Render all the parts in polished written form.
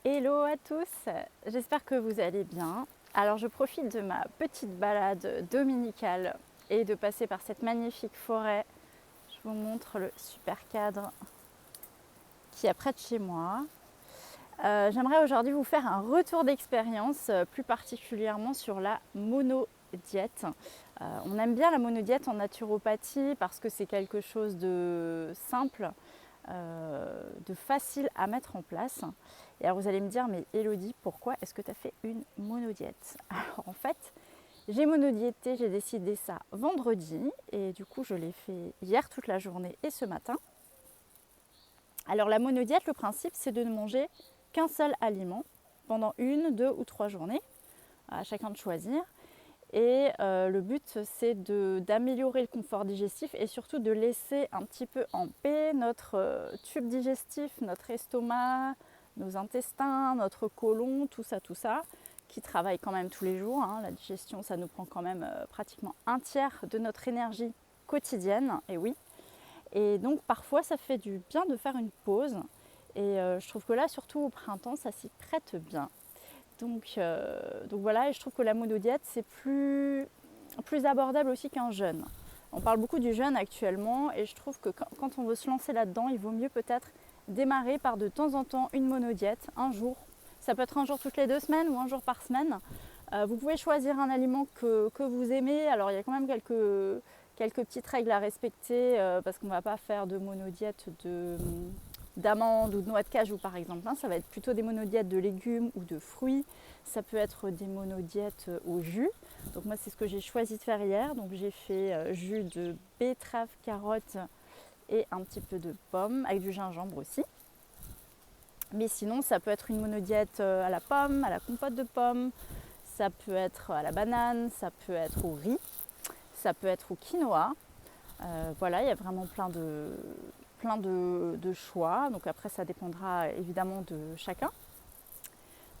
Hello à tous, j'espère que vous allez bien. Alors je profite de ma petite balade dominicale et de passer par cette magnifique forêt. Je vous montre le super cadre qui est près de chez moi. J'aimerais aujourd'hui vous faire un retour d'expérience, plus particulièrement sur la monodiète. On aime bien la monodiète en naturopathie parce que c'est quelque chose de simple, de facile à mettre en place. Et alors vous allez me dire, mais Elodie, pourquoi est-ce que tu as fait une monodiète? Alors en fait, j'ai monodiété, j'ai décidé ça vendredi et du coup je l'ai fait hier toute la journée et ce matin. Alors la monodiète, le principe c'est de ne manger qu'un seul aliment pendant 1, 2 ou 3 journées, à chacun de choisir. Et le but, c'est d'améliorer le confort digestif et surtout de laisser un petit peu en paix notre tube digestif, notre estomac, nos intestins, notre côlon, tout ça, qui travaille quand même tous les jours. Hein. La digestion, ça nous prend quand même pratiquement un tiers de notre énergie quotidienne, et oui. Et donc parfois, ça fait du bien de faire une pause. Et je trouve que là, surtout au printemps, ça s'y prête bien. Donc voilà, et je trouve que la monodiète, c'est plus abordable aussi qu'un jeûne. On parle beaucoup du jeûne actuellement et je trouve que quand on veut se lancer là-dedans, il vaut mieux peut-être démarrer par de temps en temps une monodiète, un jour. Ça peut être un jour toutes les 2 semaines ou un jour par semaine. Vous pouvez choisir un aliment que vous aimez. Alors il y a quand même quelques petites règles à respecter parce qu'on ne va pas faire de monodiète d'amandes ou de noix de cajou par exemple. Ça va être plutôt des monodiètes de légumes ou de fruits. Ça peut être des monodiètes au jus. Donc moi c'est ce que j'ai choisi de faire hier. Donc j'ai fait jus de betterave, carotte et un petit peu de pomme avec du gingembre aussi. Mais sinon ça peut être une monodiète à la pomme, à la compote de pommes. Ça peut être à la banane, ça peut être au riz, ça peut être au quinoa. Voilà, il y a vraiment plein de choix. Donc après, ça dépendra évidemment de chacun.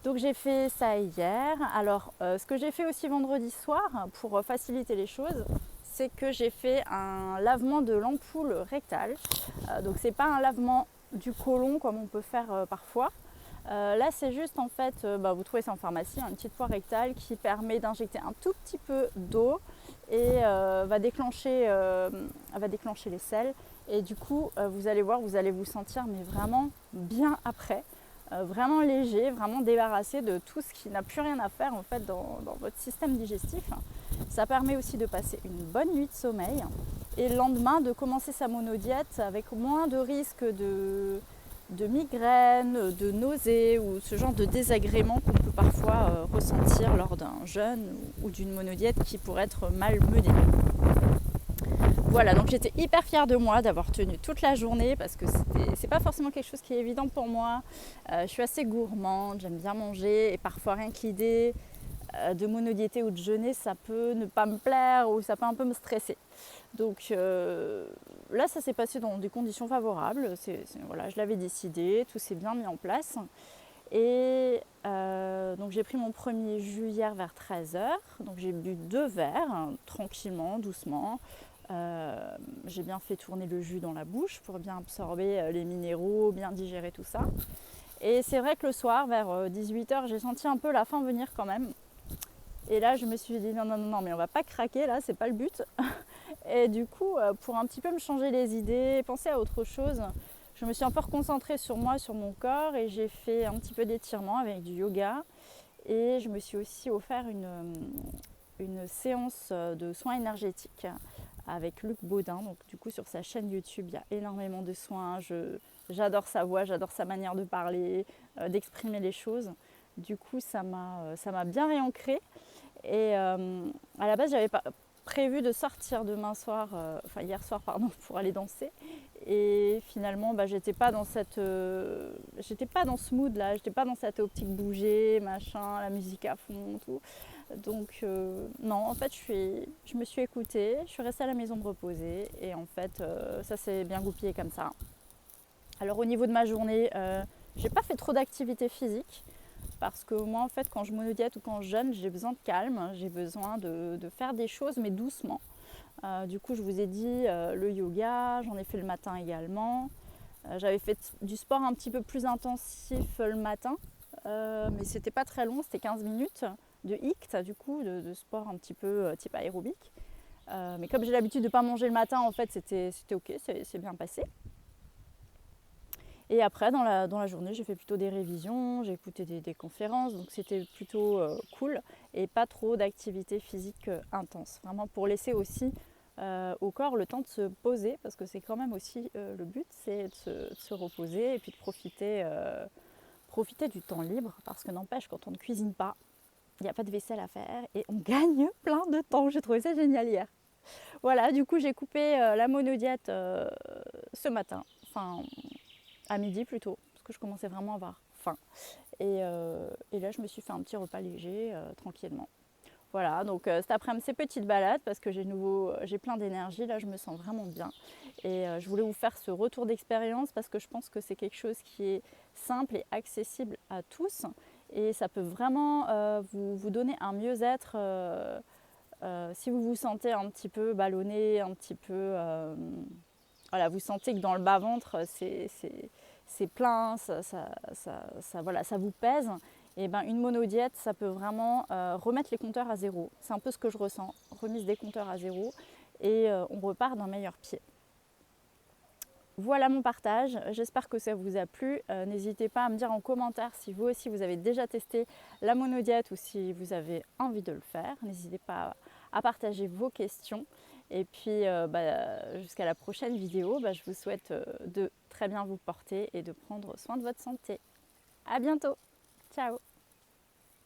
Donc j'ai fait ça hier. Alors, ce que j'ai fait aussi vendredi soir, pour faciliter les choses, c'est que j'ai fait un lavement de l'ampoule rectale. Donc c'est pas un lavement du côlon comme on peut faire parfois. Là, c'est juste en fait, vous trouvez ça en pharmacie, une petite poire rectale qui permet d'injecter un tout petit peu d'eau et va déclencher les selles. Et du coup, vous allez voir, vous allez vous sentir mais vraiment bien après, vraiment léger, vraiment débarrassé de tout ce qui n'a plus rien à faire en fait dans votre système digestif. Ça permet aussi de passer une bonne nuit de sommeil et le lendemain de commencer sa monodiète avec moins de risques de migraines, de nausées ou ce genre de désagréments qu'on peut parfois ressentir lors d'un jeûne ou d'une monodiète qui pourrait être mal menée. Voilà, donc j'étais hyper fière de moi d'avoir tenu toute la journée parce que c'est pas forcément quelque chose qui est évident pour moi. Je suis assez gourmande, j'aime bien manger et parfois rien que l'idée de monodiéter ou de jeûner, ça peut ne pas me plaire ou ça peut un peu me stresser. Donc là, ça s'est passé dans des conditions favorables. Voilà, je l'avais décidé, tout s'est bien mis en place. Et donc j'ai pris mon premier jus hier vers 13h. Donc j'ai bu 2 verres, tranquillement, doucement. J'ai bien fait tourner le jus dans la bouche pour bien absorber les minéraux, bien digérer tout ça. Et c'est vrai que le soir, vers 18h, j'ai senti un peu la faim venir quand même. Et là, je me suis dit non, mais on va pas craquer là, c'est pas le but. Et du coup, pour un petit peu me changer les idées, penser à autre chose, je me suis un peu reconcentrée sur moi, sur mon corps et j'ai fait un petit peu d'étirement avec du yoga. Et je me suis aussi offert une séance de soins énergétiques avec Luc Baudin. Donc du coup, sur sa chaîne YouTube, il y a énormément de soins. J'adore sa voix, j'adore sa manière de parler, d'exprimer les choses. Du coup, ça m'a bien réancrée. Et à la base, j'avais pas prévu de sortir hier soir, pour aller danser. Et finalement, j'étais pas dans ce mood là, j'étais pas dans cette optique bouger, machin, la musique à fond, tout. Donc non, en fait, je me suis écoutée, je suis restée à la maison me reposer et en fait, ça s'est bien goupillé comme ça. Alors au niveau de ma journée, j'ai pas fait trop d'activité physique. Parce que moi, en fait, quand je monodiète ou quand je jeûne, j'ai besoin de calme, j'ai besoin de faire des choses, mais doucement. Du coup, je vous ai dit le yoga, j'en ai fait le matin également. J'avais fait du sport un petit peu plus intensif le matin, mais c'était pas très long, c'était 15 minutes de HIIT, du coup, de sport un petit peu type aérobique. Mais comme j'ai l'habitude de ne pas manger le matin, en fait, c'était ok, c'est bien passé. Et après, dans la journée, j'ai fait plutôt des révisions, j'ai écouté des conférences, donc c'était plutôt cool et pas trop d'activité physique intense. Vraiment pour laisser aussi au corps le temps de se poser, parce que c'est quand même aussi le but, c'est de se reposer et puis de profiter du temps libre, parce que n'empêche, quand on ne cuisine pas, il n'y a pas de vaisselle à faire et on gagne plein de temps. J'ai trouvé ça génial hier. Voilà, du coup j'ai coupé la monodiète ce matin, enfin à midi plutôt, parce que je commençais vraiment à avoir faim. Et là je me suis fait un petit repas léger, tranquillement. Voilà, donc cet après-midi c'est petite balade parce que j'ai plein d'énergie, là je me sens vraiment bien. Et je voulais vous faire ce retour d'expérience parce que je pense que c'est quelque chose qui est simple et accessible à tous. Et ça peut vraiment vous donner un mieux-être si vous vous sentez un petit peu ballonné, un petit peu... voilà, vous sentez que dans le bas-ventre, c'est plein, voilà, ça vous pèse. Et ben, une monodiète, ça peut vraiment remettre les compteurs à zéro. C'est un peu ce que je ressens, remise des compteurs à zéro. Et on repart d'un meilleur pied. Voilà mon partage, j'espère que ça vous a plu. N'hésitez pas à me dire en commentaire si vous aussi vous avez déjà testé la monodiète ou si vous avez envie de le faire. N'hésitez pas à partager vos questions. Et puis jusqu'à la prochaine vidéo, je vous souhaite de très bien vous porter et de prendre soin de votre santé. À bientôt, ciao.